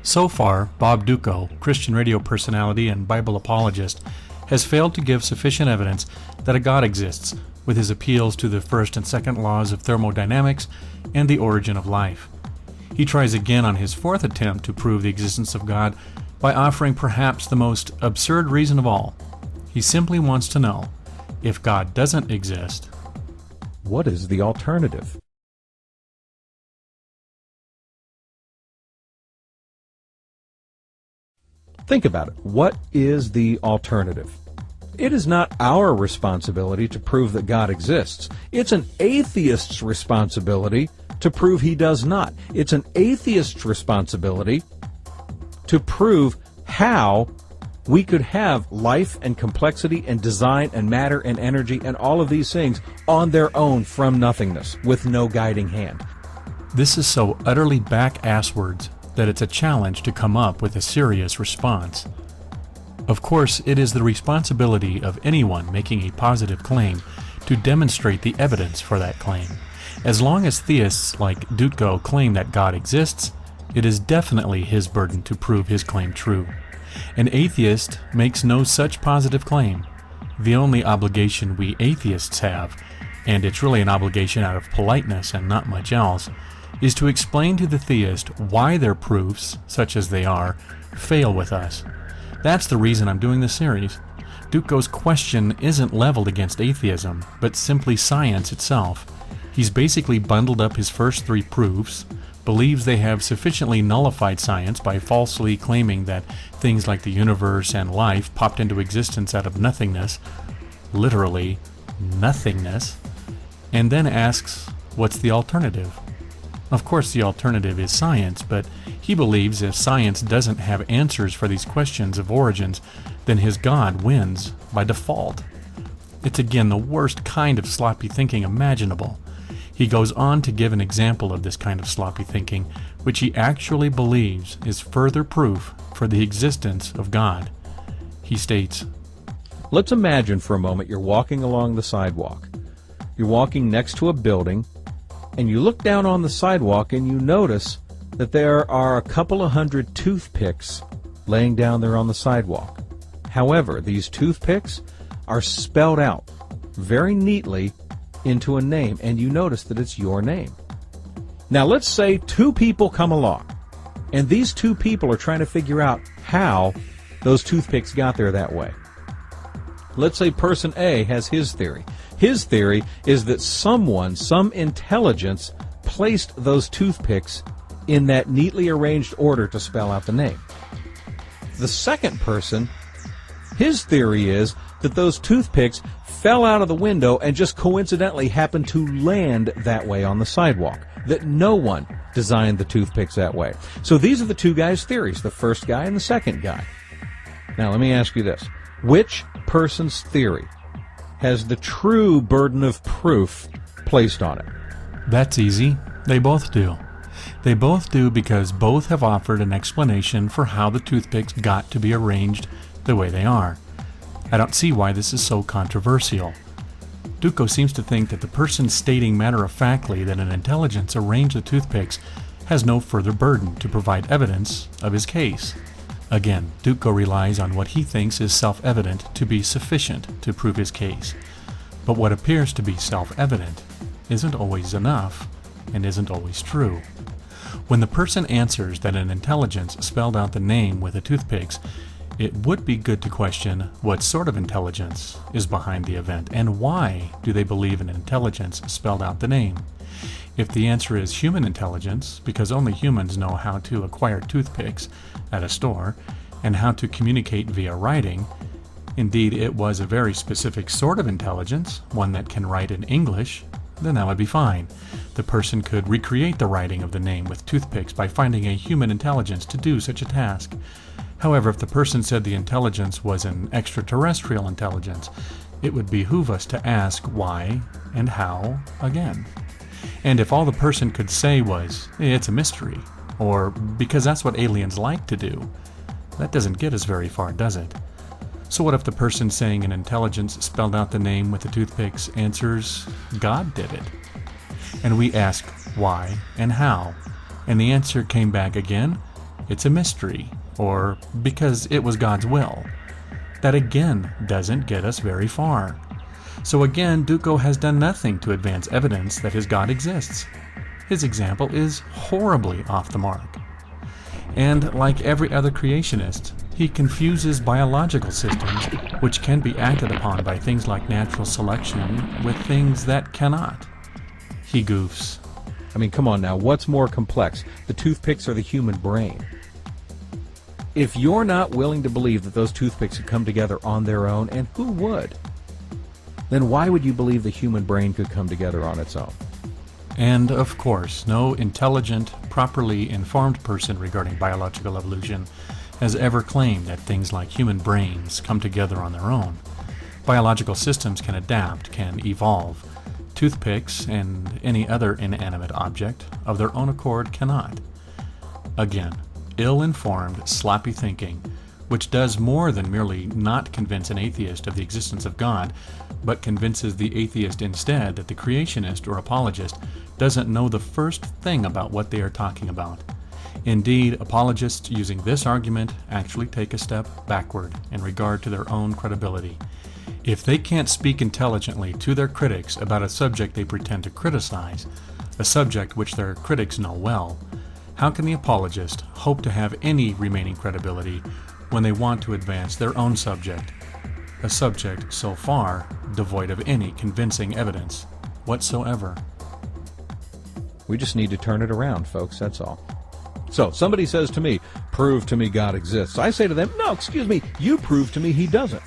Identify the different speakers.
Speaker 1: So far, Bob Dutko, Christian radio personality and Bible apologist, has failed to give sufficient evidence that a God exists, with his appeals to the first and second laws of thermodynamics and the origin of life. He tries again on his fourth attempt to prove the existence of God by offering perhaps the most absurd reason of all. He simply wants to know, if God doesn't exist,
Speaker 2: what is the alternative? Think about it. What is the alternative? It is not our responsibility to prove that God exists. It's an atheist's responsibility to prove he does not. It's an atheist's responsibility to prove how we could have life and complexity and design and matter and energy and all of these things on their own from nothingness with no guiding hand.
Speaker 1: This is so utterly back-ass words that it's a challenge to come up with a serious response. Of course, it is the responsibility of anyone making a positive claim to demonstrate the evidence for that claim. As long as theists like Dutko claim that God exists, it is definitely his burden to prove his claim true. An atheist makes no such positive claim. The only obligation we atheists have, and it's really an obligation out of politeness and not much else, is to explain to the theist why their proofs, such as they are, fail with us. That's the reason I'm doing this series. Dutko's question isn't leveled against atheism, but simply science itself. He's basically bundled up his first three proofs, believes they have sufficiently nullified science by falsely claiming that things like the universe and life popped into existence out of nothingness, literally nothingness, and then asks, what's the alternative? Of course, the alternative is science, but he believes if science doesn't have answers for these questions of origins, then his God wins by default. It's again the worst kind of sloppy thinking imaginable. He goes on to give an example of this kind of sloppy thinking, which he actually believes is further proof for the existence of God. He states,
Speaker 2: let's imagine for a moment you're walking along the sidewalk. You're walking next to a building, and you look down on the sidewalk and you notice that there are a couple of hundred toothpicks laying down there on the sidewalk. However, these toothpicks are spelled out very neatly into a name, and you notice that it's your name. Now let's say two people come along, and these two people are trying to figure out how those toothpicks got there that way. Let's say person A has his theory. His theory is that someone, some intelligence, placed those toothpicks in that neatly arranged order to spell out the name. The second person, his theory is that those toothpicks fell out of the window and just coincidentally happened to land that way on the sidewalk, that no one designed the toothpicks that way. So these are the two guys' theories, the first guy and the second guy. Now let me ask you this. Which person's theory has the true burden of proof placed on it?
Speaker 1: That's easy. They both do. They both do because both have offered an explanation for how the toothpicks got to be arranged the way they are. I don't see why this is so controversial. Dutko seems to think that the person stating matter-of-factly that an intelligence arranged the toothpicks has no further burden to provide evidence of his case. Again, Dutko relies on what he thinks is self-evident to be sufficient to prove his case. But what appears to be self-evident isn't always enough and isn't always true. When the person answers that an intelligence spelled out the name with the toothpicks, it would be good to question what sort of intelligence is behind the event and why do they believe an intelligence spelled out the name. If the answer is human intelligence, because only humans know how to acquire toothpicks at a store and how to communicate via writing, indeed it was a very specific sort of intelligence, one that can write in English, then that would be fine. The person could recreate the writing of the name with toothpicks by finding a human intelligence to do such a task. However, if the person said the intelligence was an extraterrestrial intelligence, it would behoove us to ask why and how again. And if all the person could say was, it's a mystery, or because that's what aliens like to do, that doesn't get us very far, does it? So what if the person saying an intelligence spelled out the name with the toothpicks answers, God did it? And we ask why and how, and the answer came back again, it's a mystery, or because it was God's will. That again doesn't get us very far. So again, Dutko has done nothing to advance evidence that his God exists. His example is horribly off the mark. And like every other creationist, he confuses biological systems, which can be acted upon by things like natural selection, with things that cannot. He goofs.
Speaker 2: I mean, come on now, what's more complex, the toothpicks or the human brain? If you're not willing to believe that those toothpicks could come together on their own, and who would, then why would you believe the human brain could come together on its own?
Speaker 1: And of course, no intelligent, properly informed person regarding biological evolution has ever claimed that things like human brains come together on their own. Biological systems can adapt, can evolve. Toothpicks and any other inanimate object of their own accord cannot. Again, ill-informed, sloppy thinking, which does more than merely not convince an atheist of the existence of God, but convinces the atheist instead that the creationist or apologist doesn't know the first thing about what they are talking about. Indeed, apologists using this argument actually take a step backward in regard to their own credibility. If they can't speak intelligently to their critics about a subject they pretend to criticize, a subject which their critics know well, how can the apologist hope to have any remaining credibility when they want to advance their own subject, a subject so far devoid of any convincing evidence whatsoever?
Speaker 2: We just need to turn it around, folks, that's all. So, somebody says to me, prove to me God exists. I say to them, no, excuse me, you prove to me he doesn't.